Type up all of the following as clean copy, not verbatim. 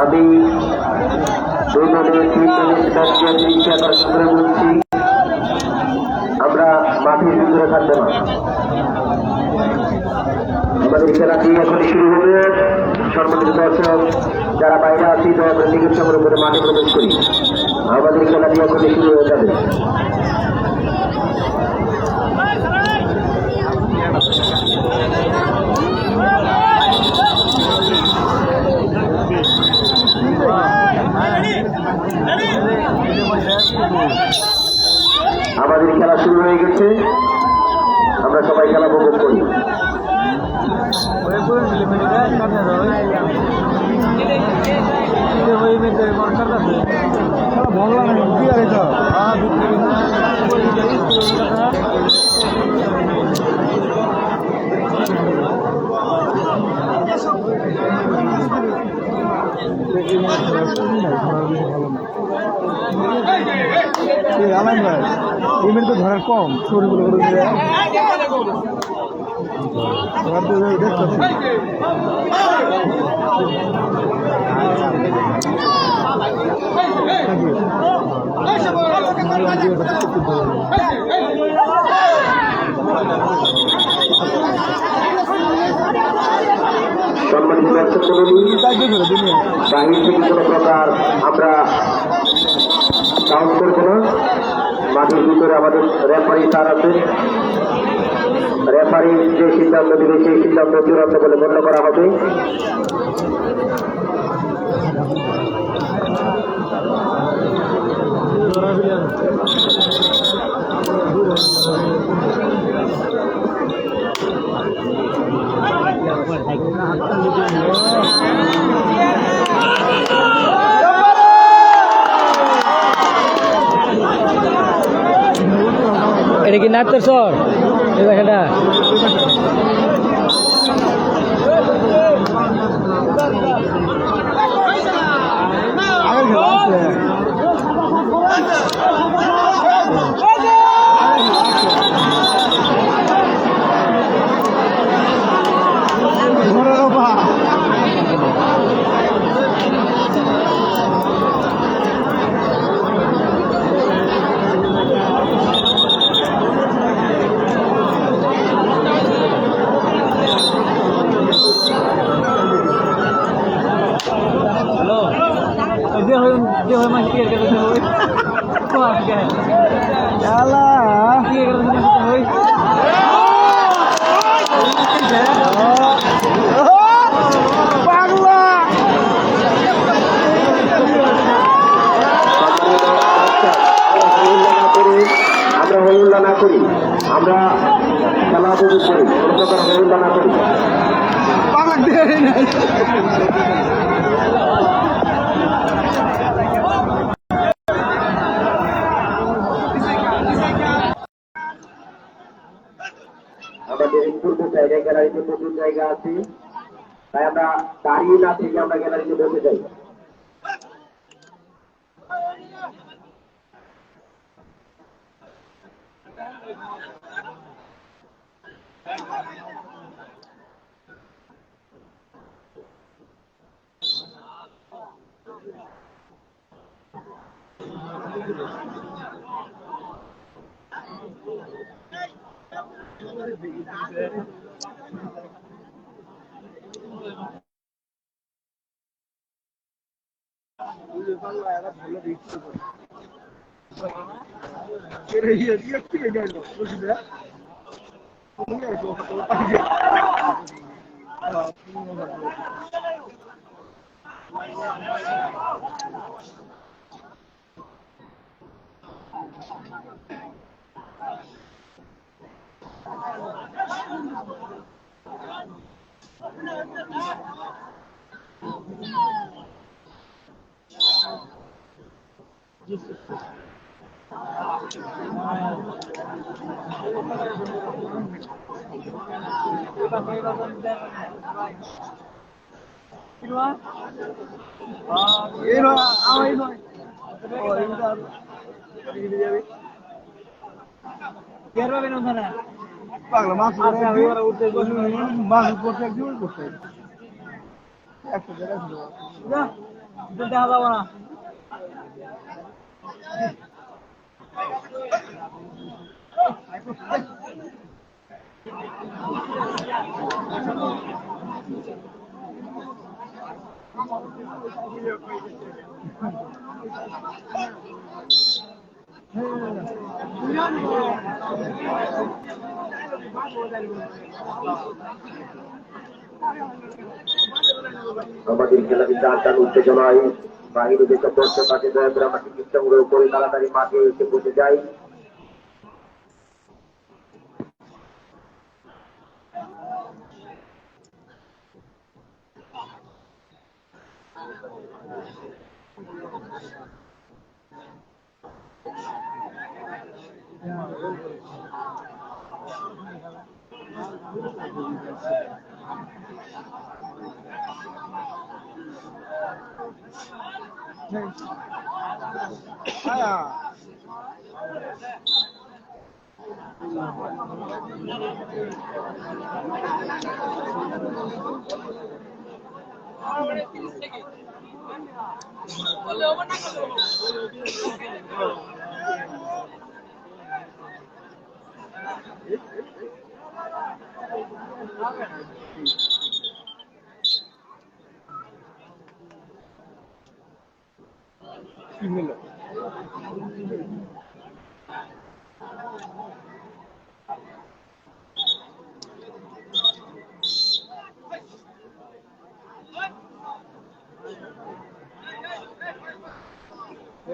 আমি 2 minute 3 minute 10 minute আকর্ষণ করে বলছি, আমরা মাঠের ভিতরে থাকবো না। আমাদের খেলাটি এখন শুরু হবে। সম্মানিত দর্শক যারা বাইরে আছি দয়া করে টিকিট সংগ্রহ করে মাঠে প্রবেশ করি। আমাদের খেলাটি এখন শুরু হয়ে যাবে। আমাদের খেলা শুরু হয়ে গেছে, আমরা সবাই খেলা উপভোগ করি। তো ধরার কম শরীরগুলো সম্মানিত দর্শক মণ্ডলী, বাহির থেকে কোনো প্রকার আমরা সাউন্ড করবো না। মাঠের ভিতরে আমাদের রেফারি স্যার আছে, রেফারি যে সিদ্ধান্ত দেবে সেই সিদ্ধান্ত চূড়ান্ত বলে গণ্য করা হবে। এটা কি নাট্যের স্বর এই দেখাটা আমরা হইল্লা না করি, আমরা খেলা উপভোগ করি, কোনো প্রকার হইল্লা না করি। আমাদের পূর্ব সাইডে গ্যালারিতে প্রচুর জায়গা আছে, তাই আমরা দাঁড়িয়ে না থেকে আমরা গ্যালারিতে বসে যাই। পাগলা মাছ উঠতে মাছ করতে একদম করতে 100 টাকা ছিল দেখা যাবো না। আমাদের খেলাটি টান টান উত্তেজনায় বাহিনী যেসব দর্শক আছে দয়া করে আমরা টিকিট সংগ্রহ করে তাড়াতাড়ি মাঠে এসে বসে যাই।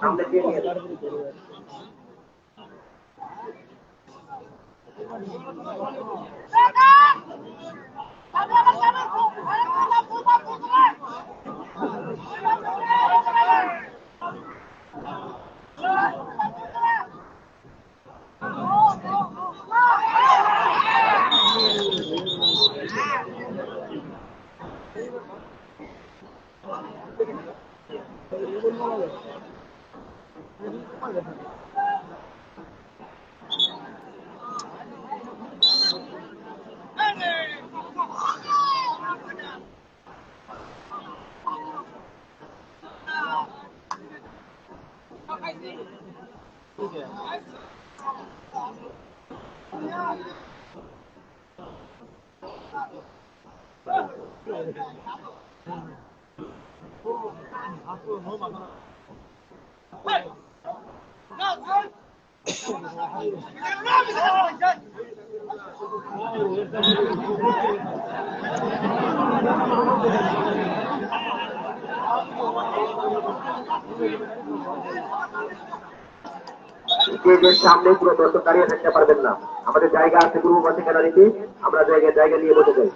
সামনে দিয়ে নিয়ে যান। স্টেজের সামনে পুরো দর্শক দাঁড়িয়ে থাকতে পারবেন না। আমাদের জায়গা আছে পূর্ব পাশে গ্যালারিতে, আমরা জায়গা নিয়ে বসে যাই।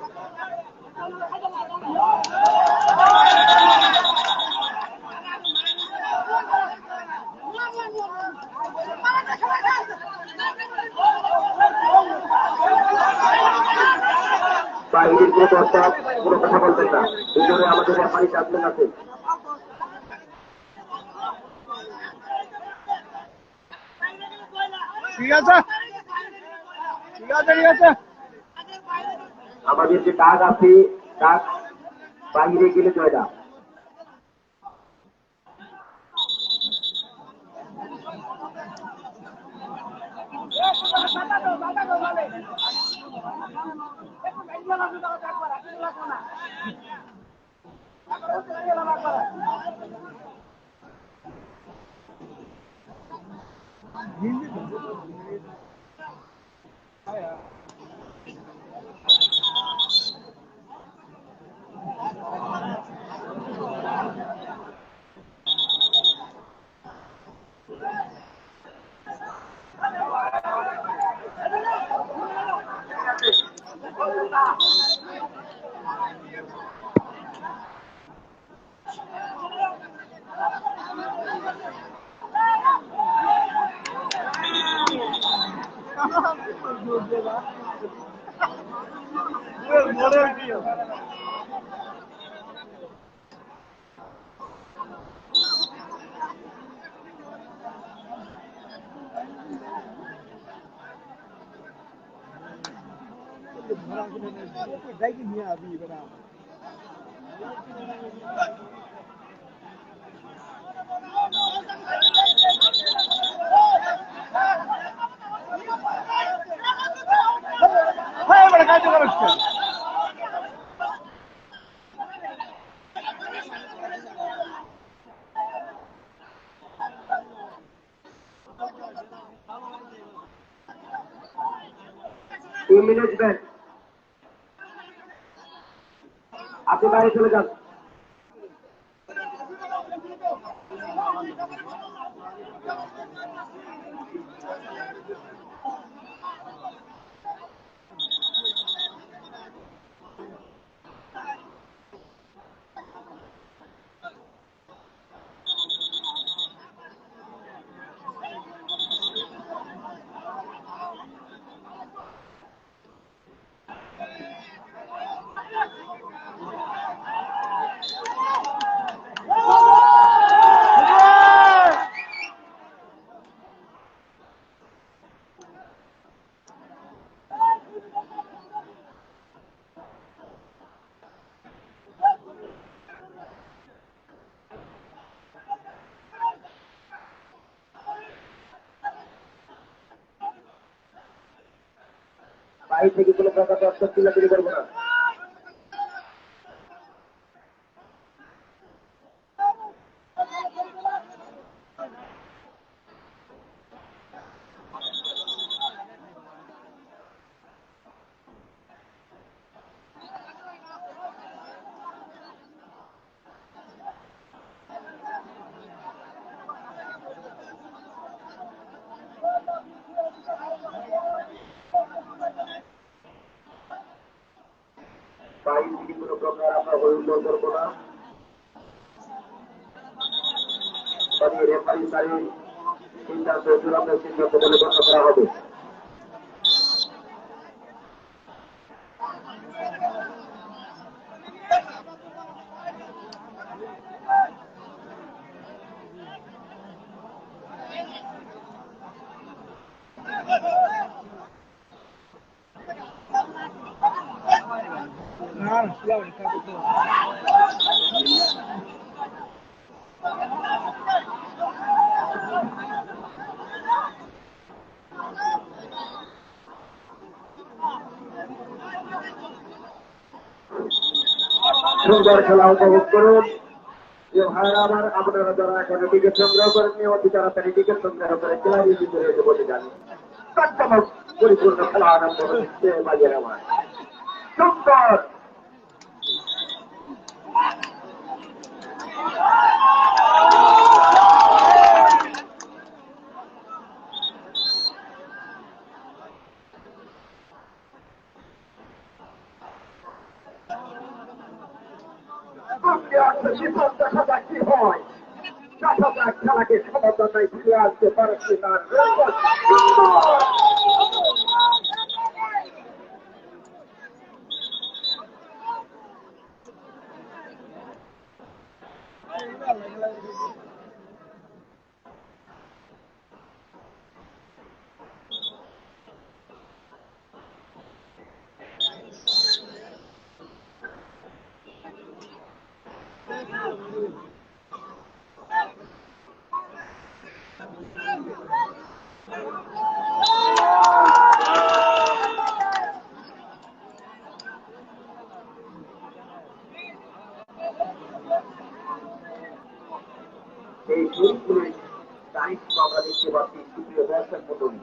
বাহিনীর কোনো দর্শক কোনো কথা বলবেন না, ভিতরে আমাদের ব্যাপারী চাপলেন আছে। ঠিক আছে, ঠিক আছে, ঠিক আছে। আমাদের যে ডাক আছে, ডাক বাহিরে গেলে জয়ডা। টিম ম্যানেজমেন্ট আপনি বাইরে চলে যান। বাইরে থেকে কোনো প্রকার দর্শক চিল্লাচিল্লি করবো না। বাইরে থেকে কোনো প্রকার আমরা হইচই করবো না। তবে রেফারি সারি সিদ্ধান্ত চূড়ান্ত সিদ্ধান্ত বলে গণ্য করা হবে। সুন্দর খেলা উপভোগ করুন। যে ভাইরা আমার আপনারা যারা এখানে টিকিট সংগ্রহ করেননি অতি তাড়াতাড়ি টিকিট সংগ্রহ করে খেলার ভিতরে এসে বসে যান। চমক পরিপূর্ণ খেলা আরম্ভ হচ্ছে বাজের আমার সুন্দর দেখা যাক কি হয়। দেখা যাক খেলাকে সমাধানায় ফিরে আসতে পারে কিনা। এই গেমগুলির দায়িত্ব আমরা দেখতে পাচ্ছি সুপ্রিয় দর্শক মন্ডলী।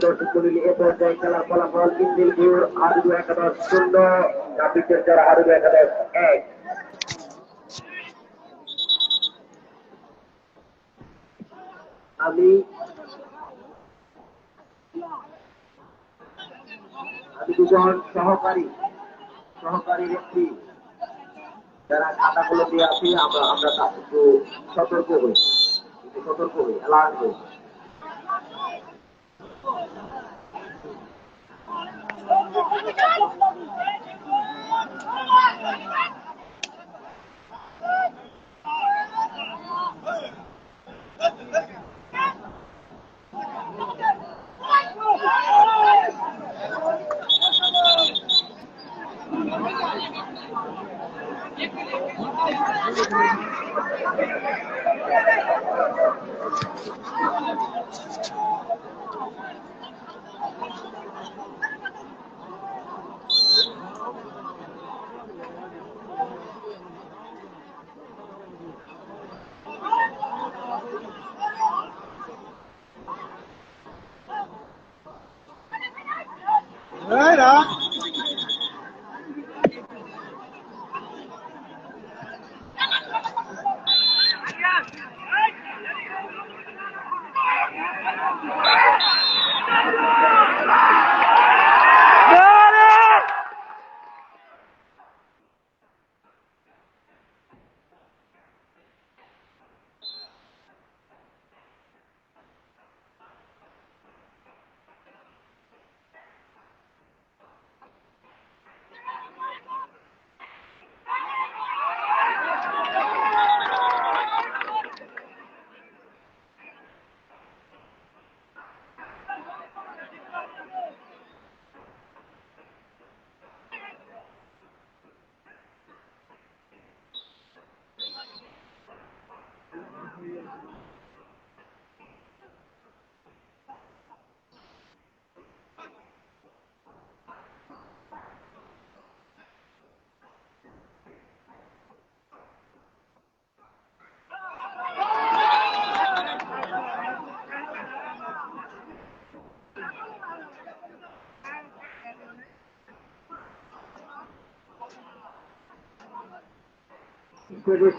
দর্শক মন্ডলী এ পর্যায়ে খেলার ফলাফল ইন্দিলপুর হারুদু একাদশ 0, নাপিতের জোড়া হারুদু একাদশ 1। আমি দুজন সহকারী ব্যক্তি যারা খাতাগুলো দিয়ে আছি আমরা একটু সতর্ক হই অ্যালার্ট হই।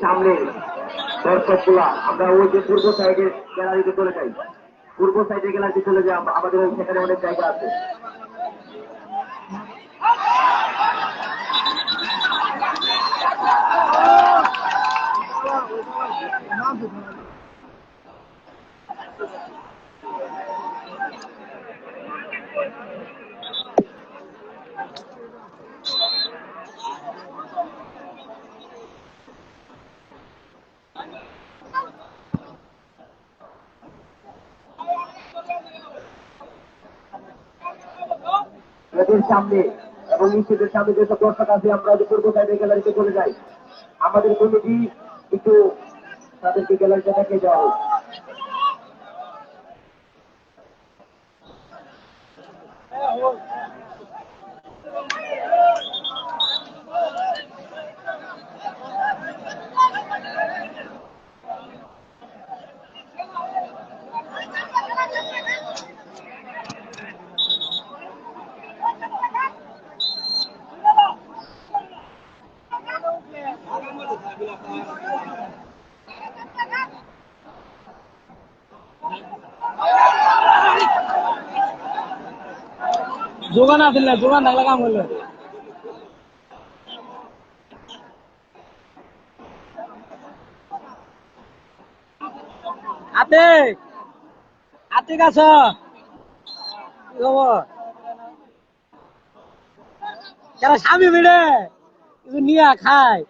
সামনে দর্শকগুলা আমরা ওই যে পূর্ব সাইডের গ্যালারিতে চলে যাই, পূর্ব সাইডের গ্যালারিতে চলে যাই, আমাদের সেখানে অনেক জায়গা আছে। এদের সামনে এবং নিশ্চিতের সামনে যেসব দর্শক আছে আমরা পূর্ব সাইডের গ্যালারিতে চলে যাই, আমাদের কমিটি একটু তাদেরকে গ্যালারিতে দেখে যাওয়া হোক। যোগান আছে না, যোগান থাকলে কাম করলে আতে আতে গাছ কি খবর যারা স্বামী মিলে কিছু নিয়ে খায়।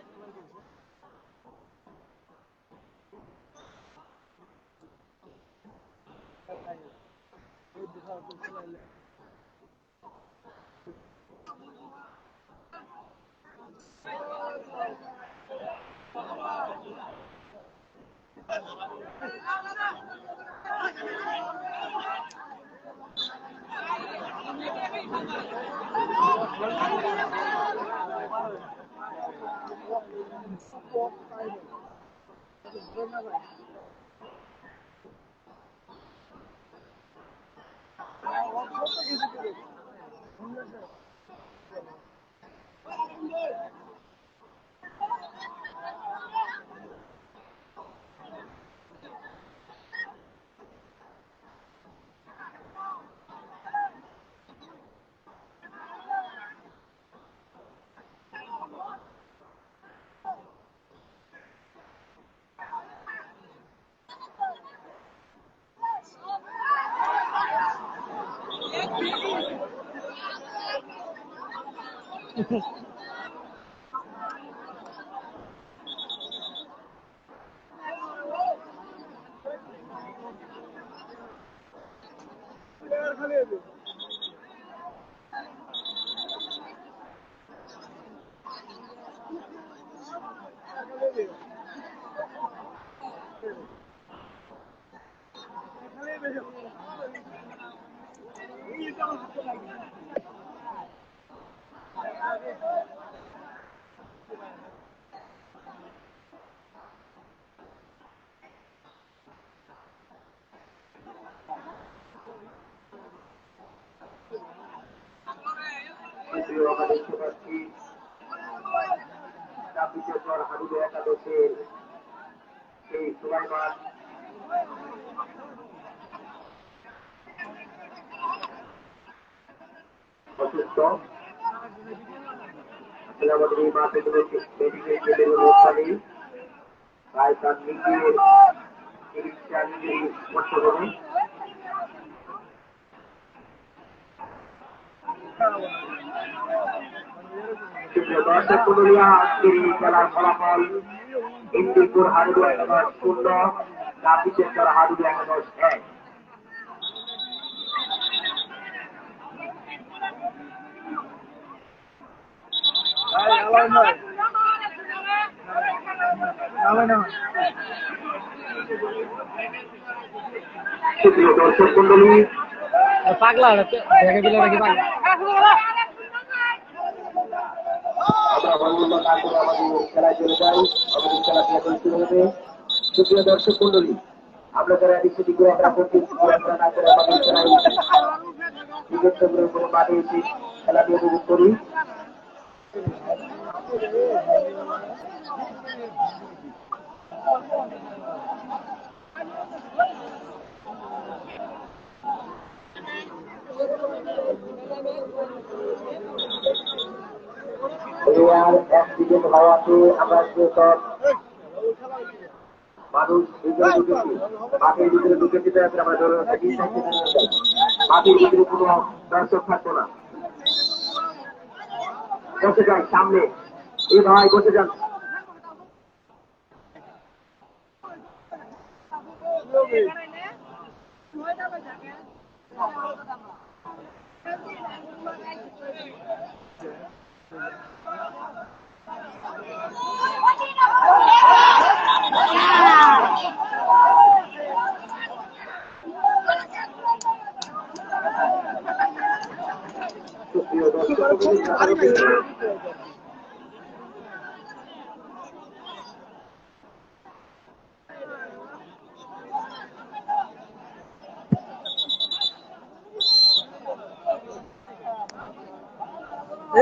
দ্বিতীয় আমরা দেখতে পাচ্ছি বিশ্বকর হাবিবে একাদশের সেই সুলাইমান অসুস্থ। আমাদের এই মাঠে মেডিকেল টেবিলের ব্যবস্থা নেই, তাই তার নিজের চিকিৎসা নিজেই করতে হবে। দর্শক মণ্ডলীরা আজকের এই খেলার ফলাফল ইন্দিপুর হাডুডু 11-0, বিশ্বকর হাডুডু 11-1। সুপ্রিয় দর্শক মন্ডলী, পাগলা দেখে দিল নাকি পাগলা আমরা বন্ধুত্ব না করে আমাদের খেলায় চলে যাই, আমাদের খেলা শুরু হবে। সুপ্রিয় দর্শক মন্ডলী, আমরা যারা এদিক সেদিক করে আমরা করতে আমরা না করে আমাদের খেলায় ক্রিকেট সংগ্রহ করে মাঠে এসে খেলাটি উপভোগ করি। একদিকে হওয়াতে আমরা মানুষ মাঠের ভিতরে ঢুকে যেতে আছে, আমরা মাঠের ভিতরে কোনো দর্শক থাকবো না। বসে যান সামনে, এ ভাই বসে যান।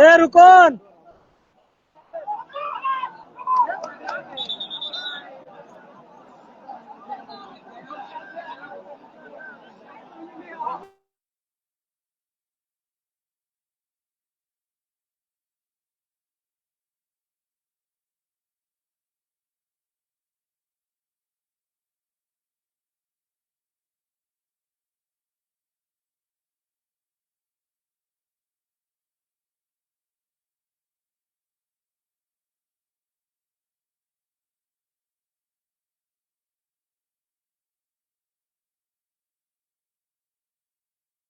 এ রুকন